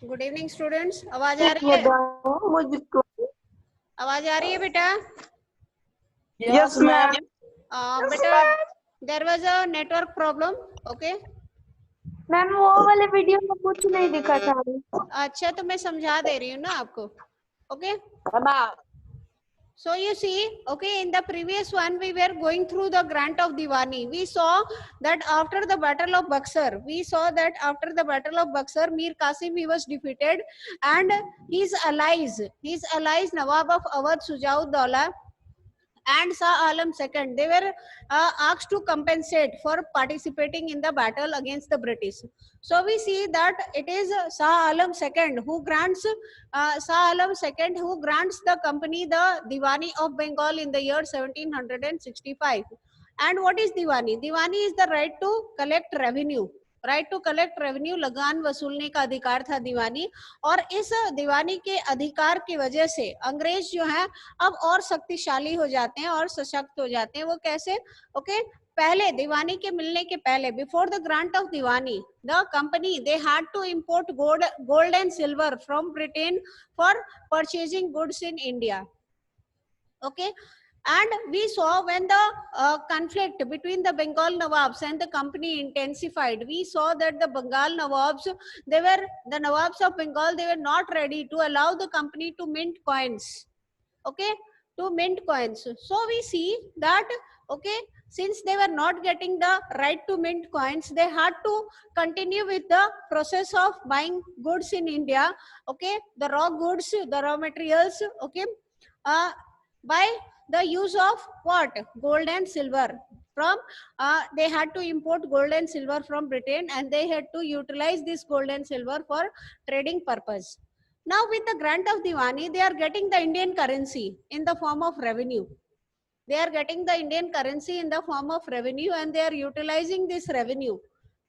Good evening students. आवाज आ रही है? मुझको आवाज आ रही है बेटा? Yes ma'am. बेटा there was a network problem. Okay ma'am वो वाले वीडियो में कुछ नहीं दिखा था। अच्छा, तो मैं समझा दे रही हूँ ना आपको। Okay so you see, okay, in the previous one we were going through the grant of Diwani. We saw that after the battle of Buxar, Mir Qasim, he was defeated, and his allies Nawab of Awadh Sujaud Daulah and Shah Alam II, they were asked to compensate for participating in the battle against the British. So we see that it is Shah Alam II who grants the company the Diwani of Bengal in the year 1765. And what is Diwani? Diwani is the right to collect revenue. लगान वसूलने का अधिकार था दीवानी। और इस दीवानी के अधिकार की वजह से अंग्रेज जो है अब और शक्तिशाली हो जाते हैं और सशक्त हो जाते हैं। वो कैसे? ओके पहले दीवानी के मिलने के पहले, before the grant of Diwani, the company they had to import gold and silver from Britain for purchasing goods in India. Okay and we saw when the conflict between the Bengal Nawabs and the company intensified, we saw that the Bengal Nawabs, the Nawabs of Bengal, they were not ready to allow the company to mint coins. Okay, to mint coins. So we see that, okay, since they were not getting the right to mint coins, they had to continue with the process of buying goods in India. Okay, the raw goods, the raw materials, okay, by the use of what? Gold and silver from they had to import gold and silver from Britain, and they had to utilize this gold and silver for trading purpose. Now with the grant of Diwani, they are getting the Indian currency in the form of revenue. They are getting the Indian currency in the form of revenue, and they are utilizing this revenue.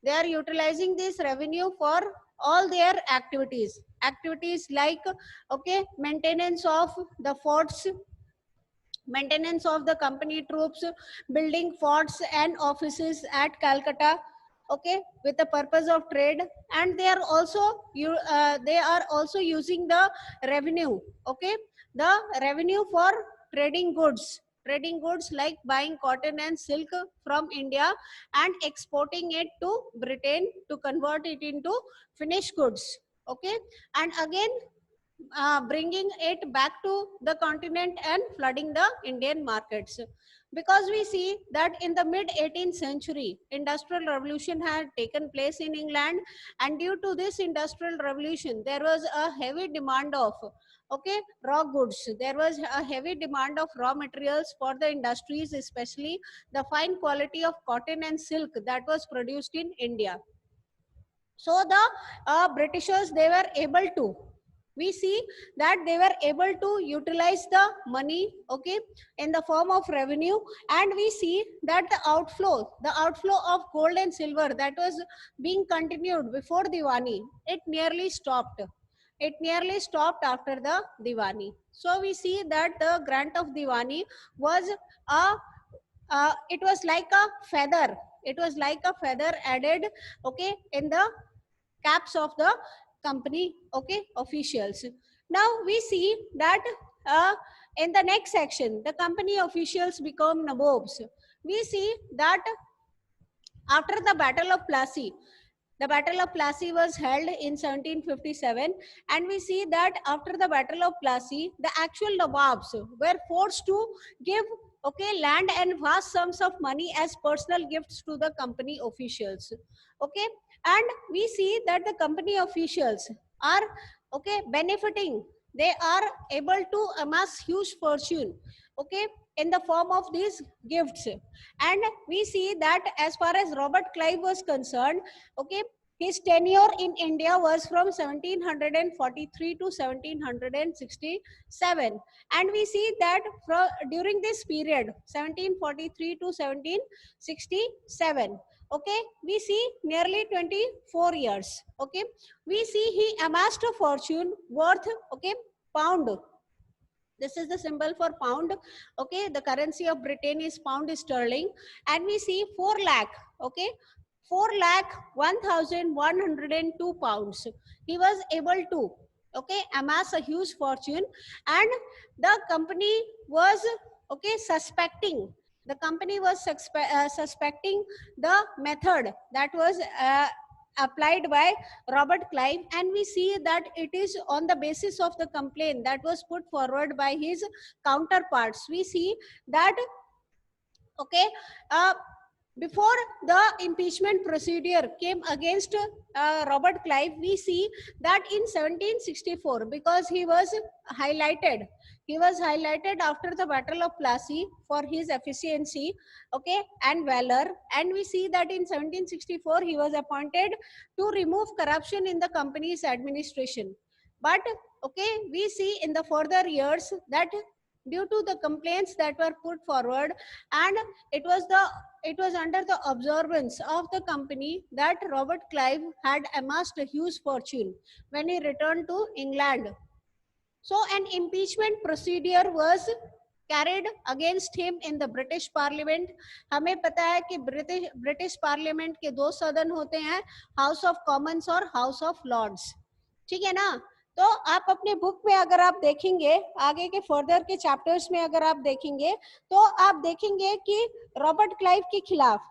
They are utilizing this revenue for all their activities. Activities like, okay, maintenance of the forts, maintenance of the company troops, building forts and offices at Calcutta, okay, with the purpose of trade. And they are also using the revenue, okay, the revenue for trading goods like buying cotton and silk from India and exporting it to Britain to convert it into finished goods. Okay, and again bringing it back to the continent and flooding the Indian markets. Because we see that in the mid 18th century, industrial revolution had taken place in England, and due to this industrial revolution, there was a heavy demand of, okay, raw goods. There was a heavy demand of raw materials for the industries, especially the fine quality of cotton and silk that was produced in India. So the Britishers, they were able to, we see that they were able to utilize the money, okay, in the form of revenue. And we see that the outflow of gold and silver that was being continued before Diwani, it nearly stopped after the Diwani. So we see that the grant of Diwani was it was like a feather, added, okay, in the caps of the company, okay, officials. Now we see that in the next section, the company officials become nabobs. We see that after the Battle of Plassey, the Battle of Plassey was held in 1757, and we see that after the Battle of Plassey, the actual Nawabs were forced to give, okay, land and vast sums of money as personal gifts to the company officials. Okay, and we see that the company officials are, okay, benefiting. They are able to amass huge fortune, okay, in the form of these gifts. And we see that as far as Robert Clive was concerned, okay, his tenure in India was from 1743 to 1767. And we see that during this period, 1743 to 1767, okay, we see nearly 24 years. Okay, we see he amassed a fortune worth, okay, pound. This is the symbol for pound. Okay, the currency of Britain is pound sterling. And we see 4 lakh, okay, 4,01,102 pounds. He was able to, okay, amass a huge fortune, and the company was, okay, suspecting. The company was suspecting the method that was applied by Robert Clive, and we see that it is on the basis of the complaint that was put forward by his counterparts. We see that, okay, before the impeachment procedure came against Robert Clive, we see that in 1764, because he was highlighted after the Battle of Plassey for his efficiency, okay, and valor. And we see that in 1764 he was appointed to remove corruption in the company's administration. But, okay, we see in the further years that due to the complaints that were put forward, and it was under the observance of the company that Robert Clive had amassed a huge fortune when he returned to England. So an impeachment procedure was carried against him in the British Parliament. हमें पता है कि British parliament के दो सदन होते हैं, house of Commons और हाउस ऑफ लॉर्ड्स, ठीक है ना। तो आप अपने बुक में अगर आप देखेंगे, आगे के फर्दर के चैप्टर्स में अगर आप देखेंगे, तो आप देखेंगे कि रॉबर्ट क्लाइव के खिलाफ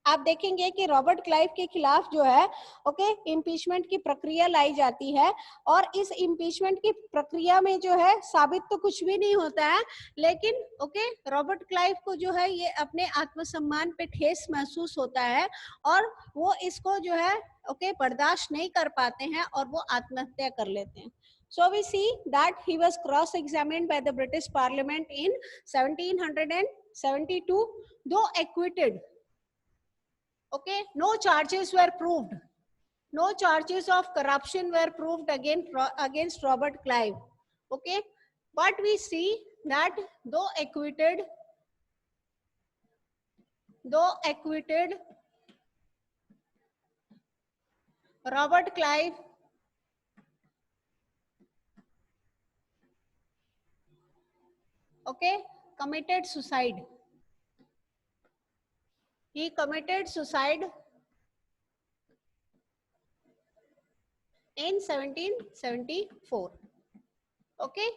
आप देखेंगे कि रॉबर्ट क्लाइव के खिलाफ जो है, ओके, इम्पीचमेंट की प्रक्रिया लाई जाती है। और इस इम्पीचमेंट की प्रक्रिया में जो है साबित तो कुछ भी नहीं होता है, लेकिन ओके, रॉबर्ट क्लाइव को जो है ये अपने आत्मसम्मान पे ठेस महसूस होता है, और वो इसको जो है, ओके, बर्दाश्त नहीं कर पाते हैं और वो आत्महत्या कर लेते हैं। So we see that he was cross-examined by the British Parliament in 1772, though acquitted. Okay, no charges were proved. No charges of corruption were proved against Robert Clive. Okay, but we see that though acquitted, Robert Clive committed suicide. He committed suicide in 1774. Okay.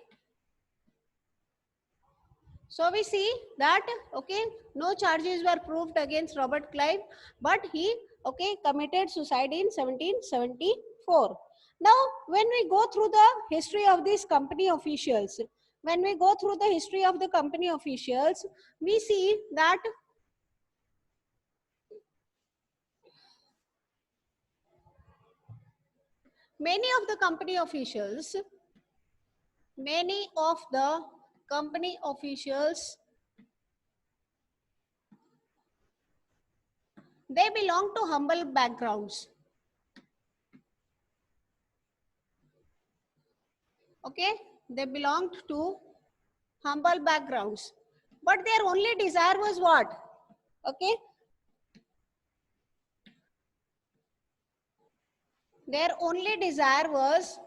So we see that, okay, no charges were proved against Robert Clive, but he, okay, committed suicide in 1774. Now, when we go through the history of these company officials, we see that many of the company officials, they belong to humble backgrounds. Okay, they belonged to humble backgrounds, but their only desire was what? Okay, their only desire was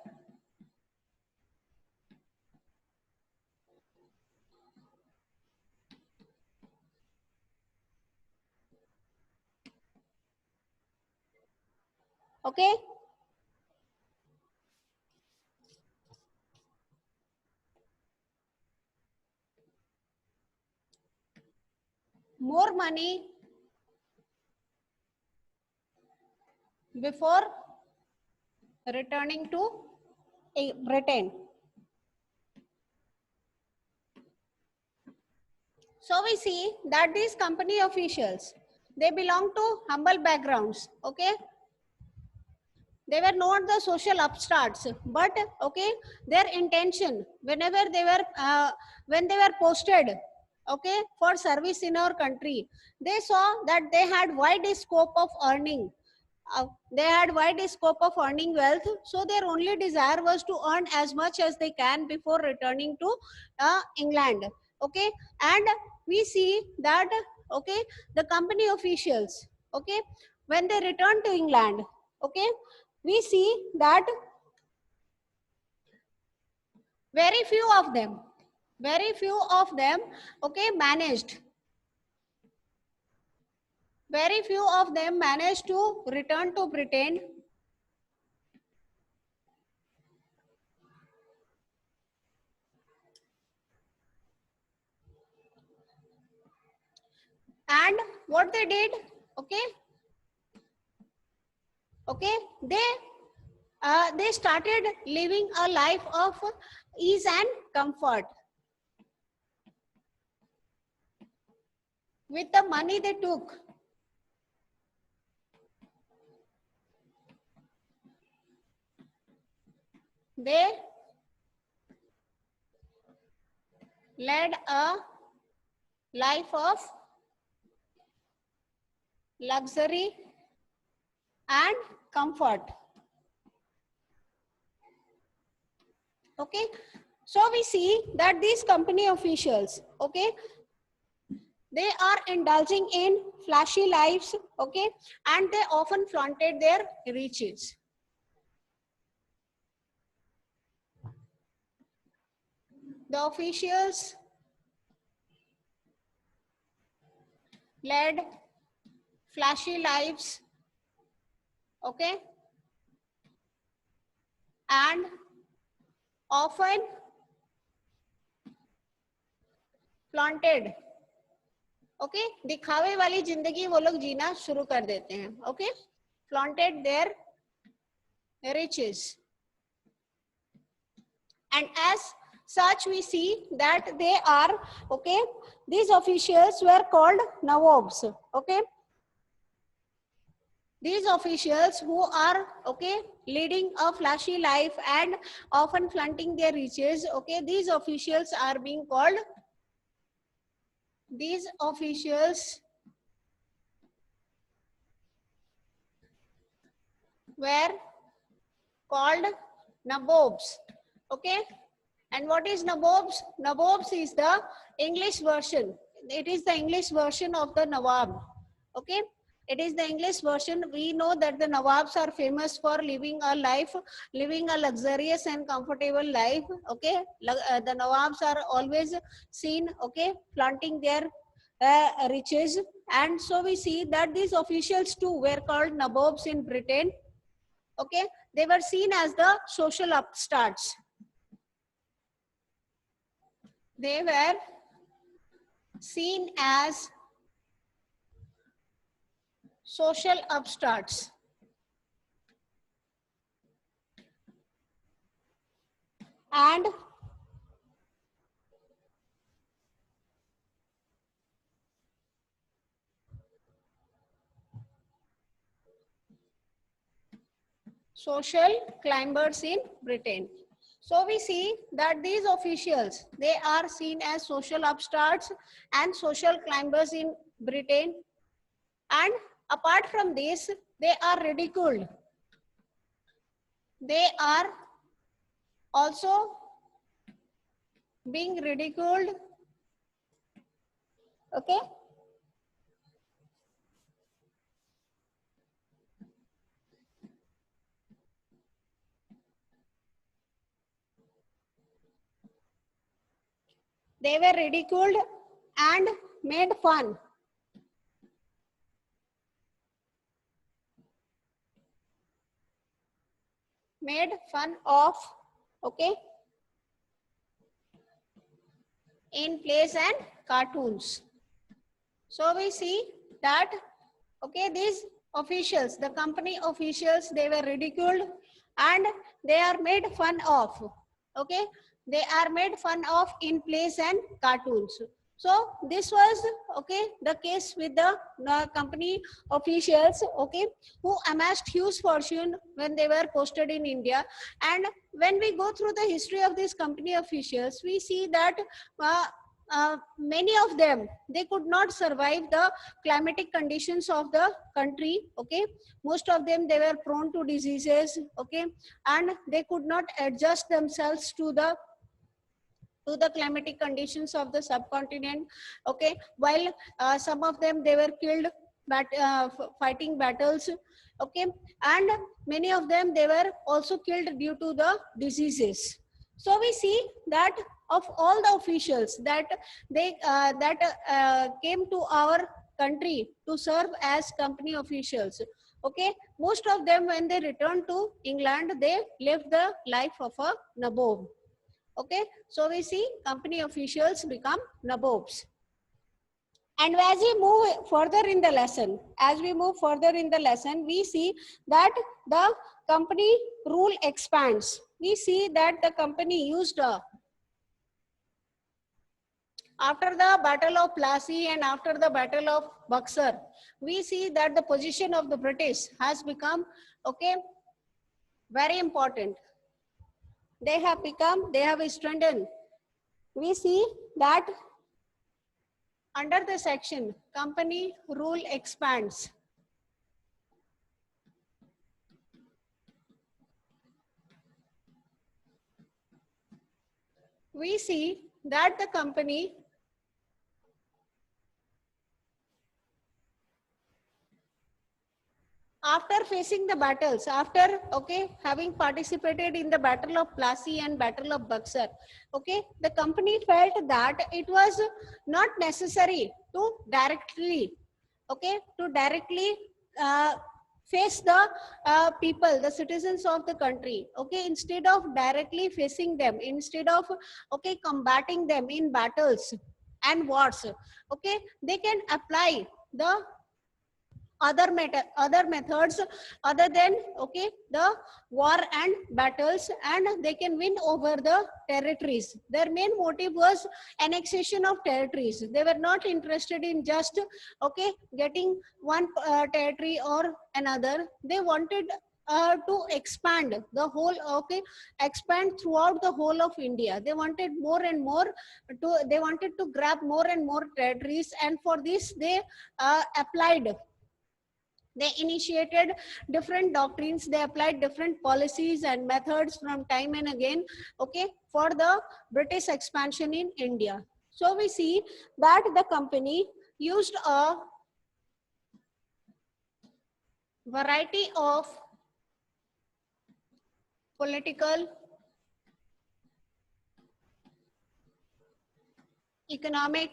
okay, more money before returning to Britain. So we see that these company officials, they belong to humble backgrounds. Okay, they were not the social upstarts, but okay, their intention whenever they were when they were posted, okay, for service in our country, they saw that they had wide scope of earning. Wealth, so their only desire was to earn as much as they can before returning to England. Okay, and we see that, okay, the company officials, okay, when they return to England, okay, we see that very few of them, okay, managed. very few of them managed to return to Britain. And what they did, okay, they started living a life of ease and comfort with the money they took. They led a life of luxury and comfort. Okay, so we see that these company officials, okay, they are indulging in flashy lives, okay, and they often flaunted their riches. The officials led flashy lives, okay, and often flaunted, okay दिखावे वाली जिंदगी वो लोग जीना शुरू कर देते हैं. Okay flaunted their riches, and as such we see that they are, okay, these officials were called nawabs. Okay, these officials who are, okay, leading a flashy life and often flaunting their riches, okay, these officials are being called, these officials were called nabobs. Okay, and what is nabobs? Nabobs is the English version. It is the English version of the nawab. Okay, it is the English version. We know that the nawabs are famous for living a life, living a luxurious and comfortable life. Okay, the nawabs are always seen, okay, flaunting their riches, and so we see that these officials too were called nabobs in Britain. Okay, they were seen as the social upstarts. They were seen as social upstarts. And social climbers in Britain. So we see that these officials, they are seen as social upstarts and social climbers in Britain. And apart from this, they are ridiculed. They are also being ridiculed. Okay. They were ridiculed and made fun. Made fun of, okay, in plays and cartoons. So we see that, okay, these officials, the company officials, they were ridiculed and they are made fun of. Okay, they are made fun of in plays and cartoons. So this was, okay, the case with the company officials, okay, who amassed huge fortune when they were posted in India. And when we go through the history of these company officials, we see that many of them, they could not survive the climatic conditions of the country. Okay, most of them, they were prone to diseases. Okay, and they could not adjust themselves to the climatic conditions of the subcontinent. Okay, while some of them, they were killed fighting battles. Okay, and many of them, they were also killed due to the diseases. So we see that of all the officials that they came to our country to serve as company officials. Okay, most of them, when they returned to England, they lived the life of a nabob. Okay, so we see company officials become nabobs. And as we move further in the lesson, we see that the company rule expands. We see that the company used after the Battle of Plassey and after the Battle of Buxar, we see that the position of the British has become, okay, very important. They have strengthened. We see that under the section, company rule expands. We see that the company after facing the battles, after having participated in the Battle of Plassey and Battle of Buxar, the company felt that it was not necessary to directly face the people, the citizens of the country. Instead of directly facing them, instead of combating them in battles and wars, they can apply the other methods other than the war and battles, and they can win over the territories. Their main motive was annexation of territories. They were not interested in just getting one territory or another. They wanted to expand the whole, expand throughout the whole of India. They wanted more and more they wanted to grab more and more territories, and for this they initiated different doctrines. They applied different policies and methods from time and again, for the British expansion in India. So we see that the company used a variety of political, economic,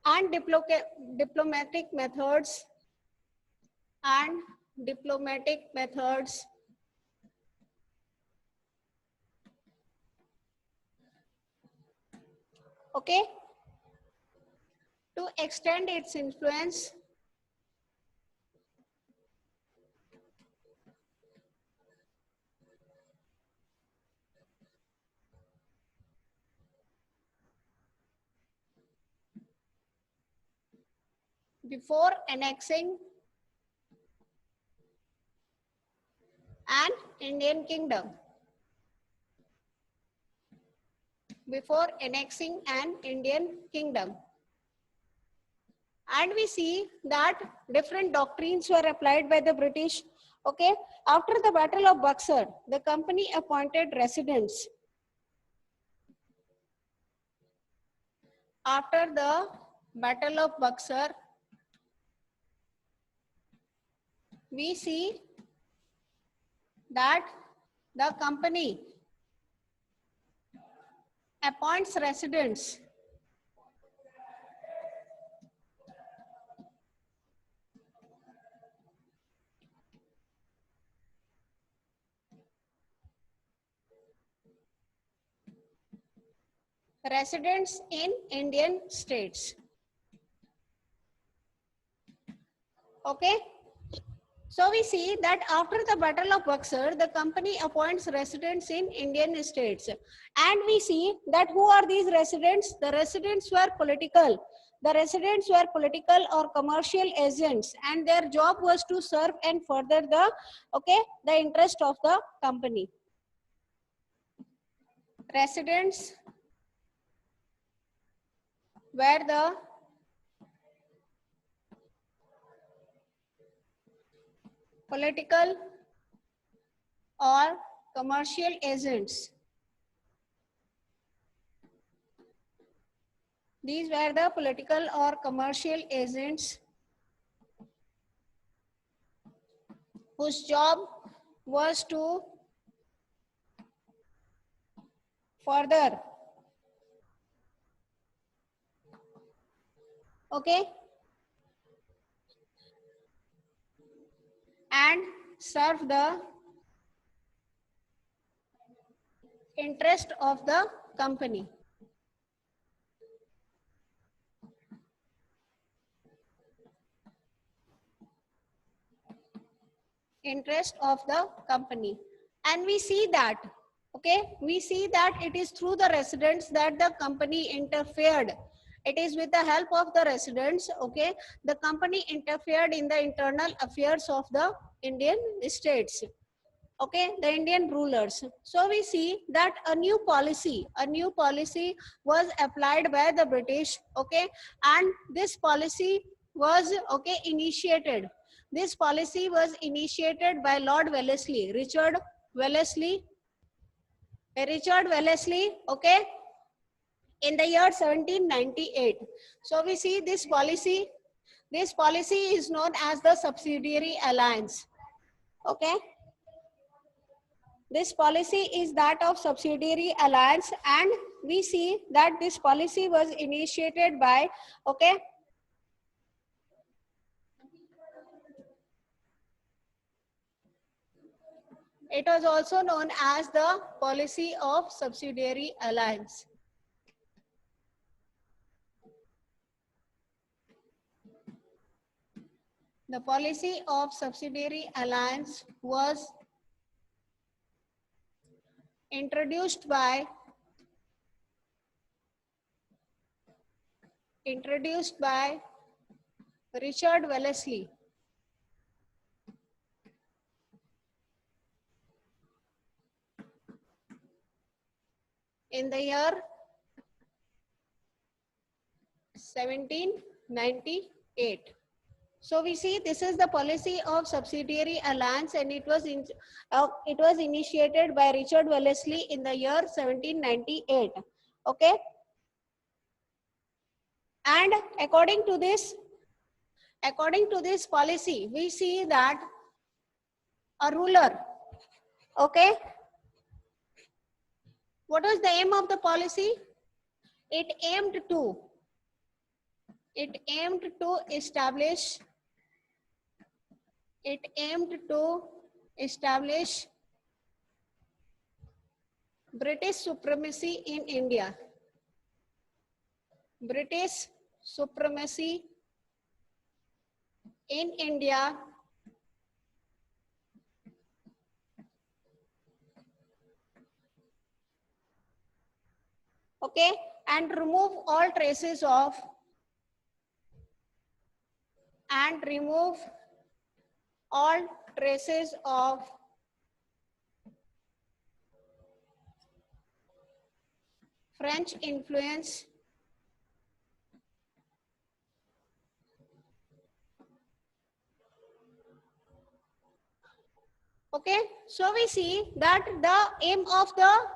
and diplomatic methods to extend its influence before annexing an Indian kingdom. Before annexing an Indian kingdom. And we see that different doctrines were applied by the British. After the Battle of Buxar, the company appointed residents. After the Battle of Buxar, we see that the company appoints residents. Residents in Indian states. So we see that after the Battle of Buxar, the company appoints residents in Indian states. And we see that who are these residents? The residents were political. The residents were political or commercial agents, and their job was to serve and further the interest of the company. Residents were the political or commercial agents. These were the political or commercial agents whose job was to further. Okay, and serve the interest of the company. Interest of the company. And we see that, okay, we see that it is through the residents that the company interfered. It is with the help of the residents, okay, the company interfered in the internal affairs of the Indian states, okay, the Indian rulers. So we see that a new policy was applied by the British, okay, and this policy was, okay, initiated. This policy was initiated by Lord Wellesley, Richard Wellesley, okay, in the year 1798. So we see this policy is known as the subsidiary alliance, okay. This policy is that of subsidiary alliance, and we see that this policy was initiated by, okay, it was also known as the policy of subsidiary alliance. The policy of subsidiary alliance was introduced by Richard Wellesley in the year 1798. So we see this is the policy of subsidiary alliance, and it was initiated by Richard Wellesley in the year 1798. Okay, and according to this policy, we see that a ruler, okay, what was the aim of the policy? It aimed to establish British supremacy in India. British supremacy in India, okay, and remove all traces of French influence okay. So we see that the aim of the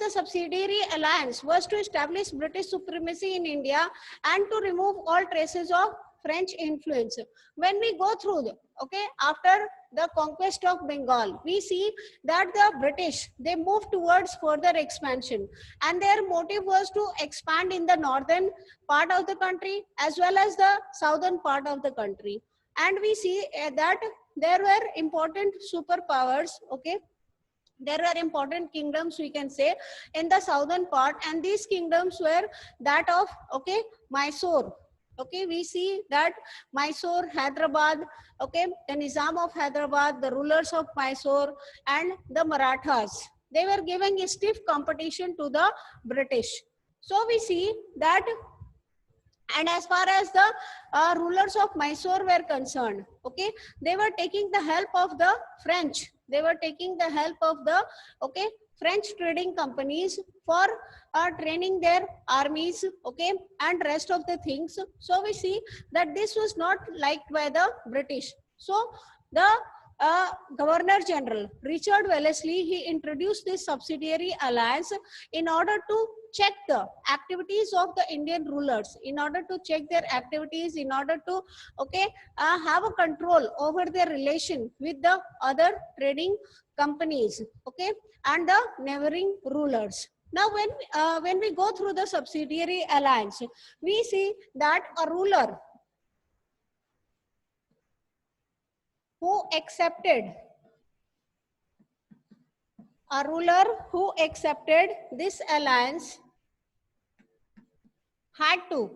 subsidiary alliance was to establish British supremacy in India and to remove all traces of French influence. When we go through after the conquest of Bengal, we see that the British, they moved towards further expansion, and their motive was to expand in the northern part of the country as well as the southern part of the country. And we see that there were important superpowers, okay, there were important kingdoms, we can say, in the southern part, and these kingdoms were that of, okay, Mysore. Okay, we see that Mysore, Hyderabad, okay, the Nizam of Hyderabad, the rulers of Mysore, and the Marathas, they were giving a stiff competition to the British. So we see that, and as far as the rulers of Mysore were concerned, okay, they were taking the help of the French. They were taking the help of the, okay, French trading companies for training their armies, okay, and rest of the things. So we see that this was not liked by the British. So the Governor General Richard Wellesley, he introduced this subsidiary alliance in order to check the activities of the Indian rulers, in order to check their activities, in order to have a control over their relation with the other trading companies, okay, and the neighboring rulers. Now, when we go through the subsidiary alliance, we see that a ruler who accepted this alliance had to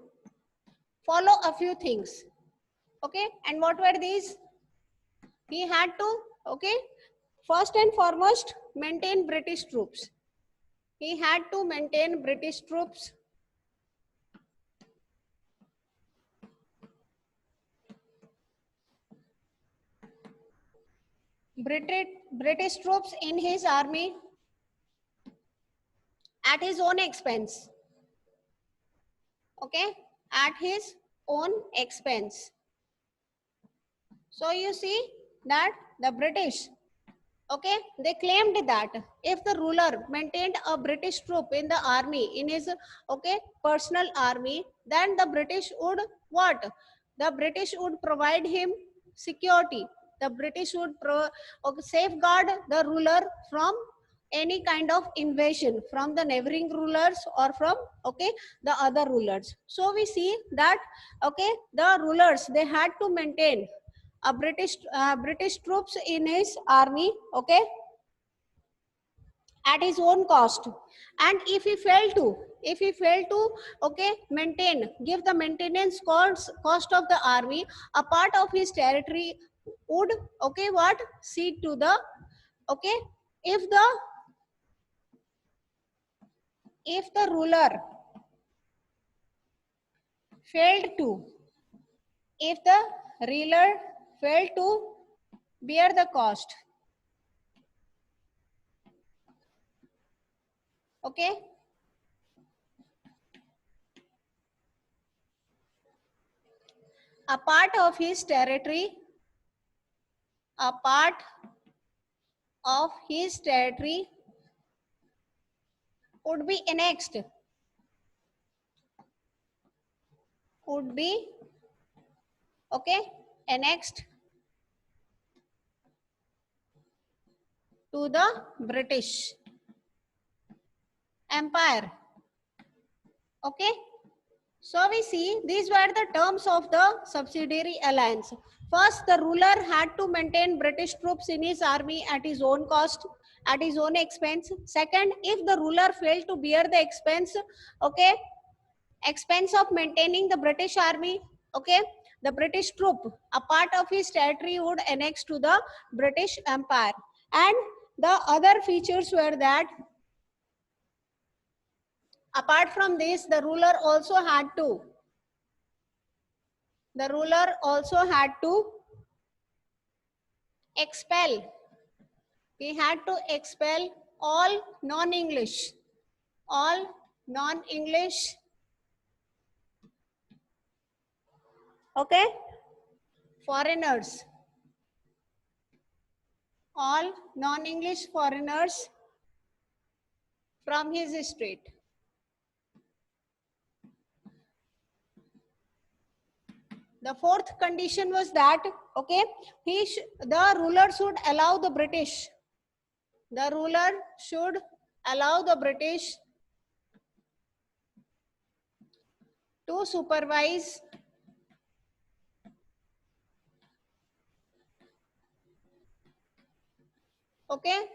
follow a few things, okay, and what were these? He had to, okay, first and foremost, maintain British troops. He had to maintain British troops. British troops in his army at his own expense, okay, at his own expense. So you see that the British, okay, they claimed that if the ruler maintained a British troop in the army, in his, okay, personal army, then the British would what? The British would provide him security. The British would safeguard the ruler from any kind of invasion from the neighboring rulers or from, okay, the other rulers. So we see that, okay, the rulers, they had to maintain a British troops in his army, okay, at his own cost. And if he failed to okay, give the maintenance cost of the army, a part of his territory would, okay, what, cede to the, okay, if the ruler failed to if the ruler failed to bear the cost, okay, a part of his territory would be annexed, okay, annexed to the British Empire, okay. So we see these were the terms of the subsidiary alliance. First, the ruler had to maintain British troops in his army at his own cost, at his own expense. Second, if the ruler failed to bear the expense, okay, expense of maintaining the British army, okay, the British troop, a part of his territory would annex to the British Empire. And the other features were that, apart from this, the ruler also had to expel, he had to expel all non-English, okay, foreigners, all non-English foreigners from his state. The fourth condition was that, okay, the ruler should allow the British to supervise okay,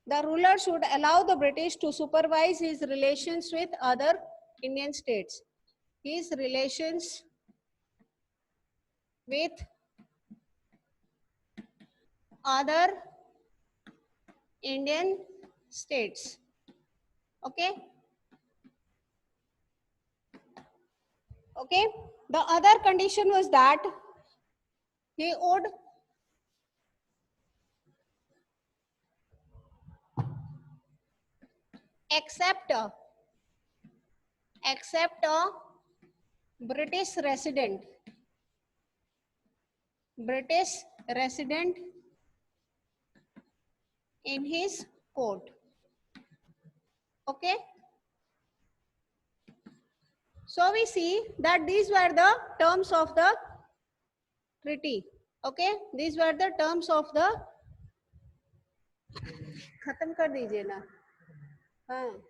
the ruler should allow the British to supervise his relations with other Indian states, his relations with other Indian states, okay. Okay, the other condition was that he would accept a British resident in his court, okay. So we see that these were the terms of the treaty. Okay, these were the terms of the. खत्म कर दीजिए ना. हाँ.